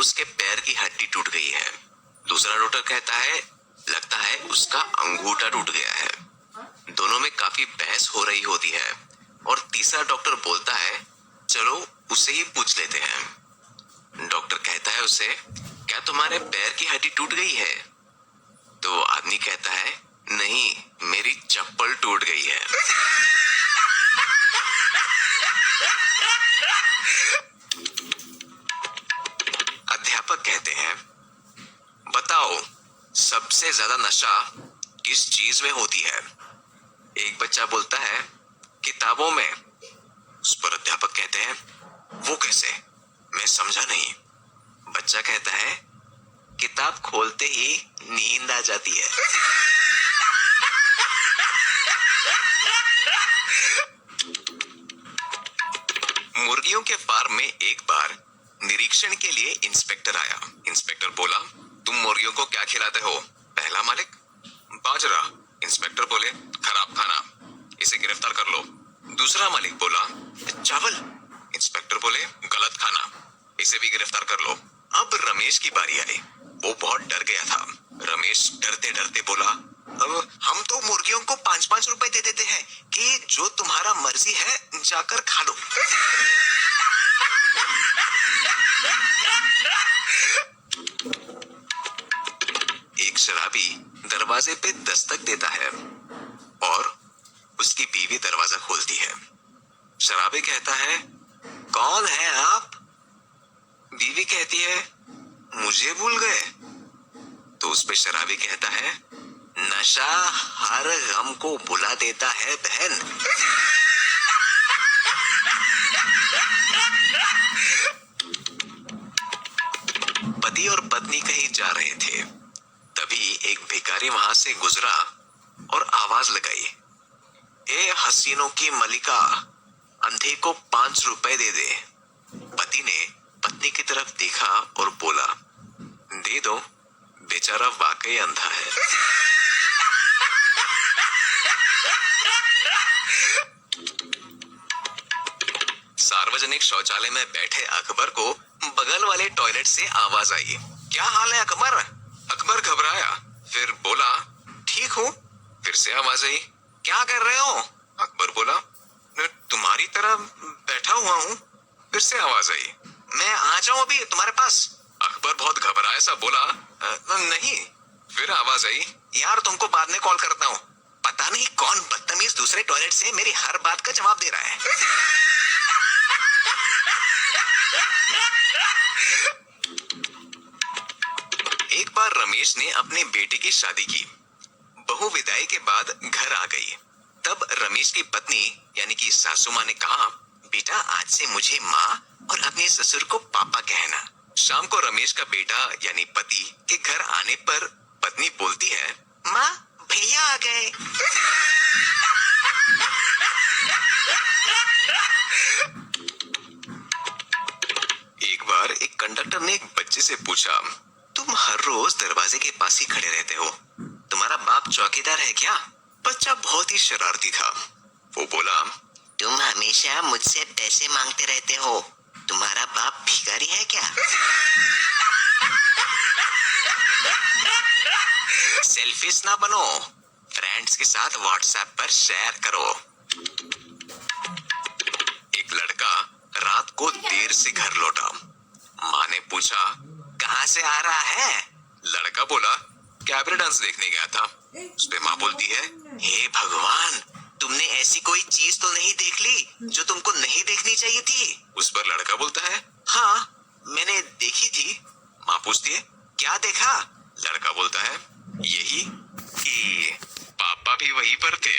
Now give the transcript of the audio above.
उसके पैर की हड्डी टूट गई है। दूसरा डॉक्टर कहता है लगता है उसका अंगूठा टूट गया है। दोनों में काफी बहस हो रही होती है और तीसरा डॉक्टर बोलता है चलो उससे ही पूछ लेते हैं। डॉक्टर कहता है उसे क्या तुम्हारे पैर की हड्डी टूट गई है? तो आदमी कहता है नहीं, मेरी चप्पल टूट गई है। अध्यापक कहते हैं बताओ सबसे ज्यादा नशा किस चीज में होती है? एक बच्चा बोलता है किताबों में। उस पर अध्यापक कहते हैं वो कैसे? मैं समझा नहीं। बच्चा कहता है किताब खोलते ही नींद आ जाती है। मुर्गियों के फार्म में एक बार निरीक्षण के लिए इंस्पेक्टर आया। इंस्पेक्टर बोला तुम मुर्गियों को क्या खिलाते हो? पहला मालिक बाजरा। इंस्पेक्टर बोले खराब खाना, इसे गिरफ्तार कर लो। दूसरा मालिक बोला चावल। इंस्पेक्टर बोले गलत खाना, इसे भी गिरफ्तार कर लो। अब रमेश की बारी आई। वो बहुत डर गया था। रमेश डरते डरते बोला अब हम तो मुर्गियों को 5-5 रुपए दे देते हैं कि जो तुम्हारा मर्जी है जाकर खा लो। एक शराबी दरवाजे पे दस्तक देता है और उसकी बीवी दरवाजा खोलती है। शराबी कहता है कौन है आप? बीवी कहती है मुझे भूल गए। तो उस पे शराबी कहता है नशा हर गम को भुला देता है बहन। पति और पत्नी कहीं जा रहे थे, तभी एक भिखारी वहां से गुजरा और आवाज लगाई ए हसीनों की मलिका, अंधे को 5 रुपए दे दे। पति ने पत्नी की तरफ देखा और बोला दे दो, बेचारा वाकई अंधा है। सार्वजनिक शौचालय में बैठे अकबर को बगल वाले टॉयलेट से आवाज आई क्या हाल है अकबर? अकबर घबराया, फिर बोला ठीक हूँ। फिर से आवाज आई क्या कर रहे हो? अकबर बोला तुम्हारी तरह बैठा हुआ हूँ। फिर से आवाज आई मैं आ जाऊं अभी तुम्हारे पास? अकबर बहुत घबराया सा बोला नहीं। फिर आवाज आई यार तुमको बाद में कॉल करता हूँ। पता नहीं कौन बदतमीज दूसरे टॉयलेट से मेरी हर बात का जवाब दे रहा है। एक बार रमेश ने अपने बेटे की शादी की। बहू विदाई के बाद घर आ गई। तब रमेश की पत्नी यानी कि सासू माँ ने कहा बेटा आज से मुझे माँ और अपने ससुर को पापा कहना। शाम को रमेश का बेटा यानी पति के घर आने पर पत्नी बोलती है माँ भैया आ गए। एक बार एक कंडक्टर ने एक बच्चे से पूछा तुम हर रोज दरवाजे के पास ही खड़े रहते हो, तुम्हारा बाप चौकीदार है क्या? बच्चा बहुत ही शरारती था। वो बोला तुम हमेशा मुझसे पैसे मांगते रहते हो, तुम्हारा बाप भिखारी है क्या? सेल्फिश ना बनो, फ्रेंड्स के साथ व्हाट्सएप पर शेयर करो। एक लड़का रात को देर से घर लौटा। माँ ने पूछा कहाँ से आ रहा है? लड़का बोला कैबरे डांस देखने गया था। उस पे माँ बोलती है हे भगवान, तुमने ऐसी कोई चीज तो नहीं देख ली जो तुमको नहीं देखनी चाहिए थी? उस पर लड़का बोलता है हाँ मैंने देखी थी। माँ पूछती है क्या देखा? लड़का बोलता है यही कि पापा भी वहीं पर थे।